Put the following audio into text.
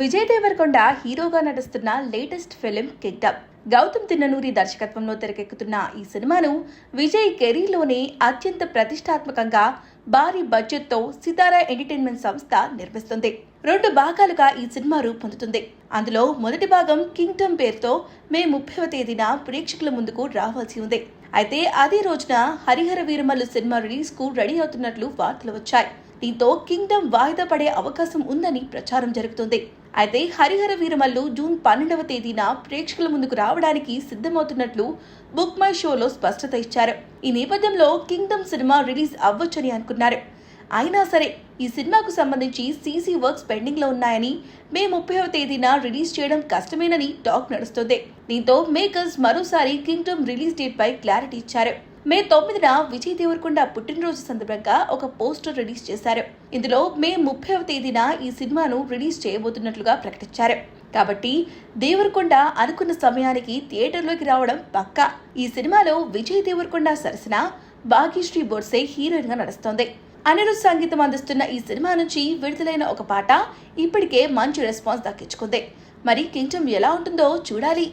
విజయ్ దేవరకొండ హీరోగా నటిస్తున్న latest film Kingdom. Gautam Tinnanuri దర్శకత్వంలో తెరకెక్కుతున్న ఈ సినిమాను విజయ్ కెరీర్లోనే అత్యంత ప్రతిష్టాత్మకంగా భారీ బడ్జెట్తో సితారా ఎంటర్టైన్మెంట్ సంస్థ నిర్మిస్తుంది. 2 భాగాలుగా ఈ సినిమా రూపొందుతుంది. అందులో మొదటి భాగం కింగ్డమ్ పేరుతో మే 30వ తేదీన ప్రేక్షకుల ముందుకు రావాల్సి ఉంది. అయితే అదే రోజున హరిహర వీరమల్లు సినిమా రిలీజ్ కు రెడీ అవుతున్నట్లు వార్తలు వచ్చాయి. దీంతో కింగ్డమ్ వాయిదా పడే అవకాశం ఉందని ప్రచారం జరుగుతుంది. అయితే హరిహర వీరమల్లు జూన్ 12వ తేదీన ప్రేక్షకుల ముందుకు రావడానికి సిద్ధమవుతున్నట్లు బుక్ మై షోలో స్పష్టత ఇచ్చారు. ఈ నేపథ్యంలో కింగ్డమ్ సినిమా రిలీజ్ అవ్వొచ్చని అనుకున్నారు. అయినా సరే ఈ సినిమాకు సంబంధించి సీసీ వర్క్స్ పెండింగ్ లో ఉన్నాయని, మే 30వ తేదీన రిలీజ్ చేయడం కష్టమేనని టాక్ నడుస్తుంది. దీంతో మేకర్స్ మరోసారి కింగ్డమ్ రిలీజ్ డేట్ పై క్లారిటీ ఇచ్చారు. మే 9న విజయ్ దేవరకొండ పుట్టినరోజు సందర్భంగా ఒక పోస్టర్ రిలీజ్ చేశారు. ఇందులో మే 30వ తేదీన ఈ సినిమాను రిలీజ్ చేయబోతున్నట్లుగా ప్రకటించారు. కాబట్టి దేవరకొండ అనుకున్న సమయానికి థియేటర్లోకి రావడం పక్కా. ఈ సినిమాలో విజయ్ దేవరకొండ సరసన భాగ్యశ్రీ బోర్సే హీరోయిన్ గా నడుస్తోంది. అనిరుద్ సంగీతం అందిస్తున్న ఈ సినిమా నుంచి విడుదలైన ఒక పాట ఇప్పటికే మంచి రెస్పాన్స్ దక్కించుకుంది. మరి కింగ్డమ్ ఎలా ఉంటుందో చూడాలి.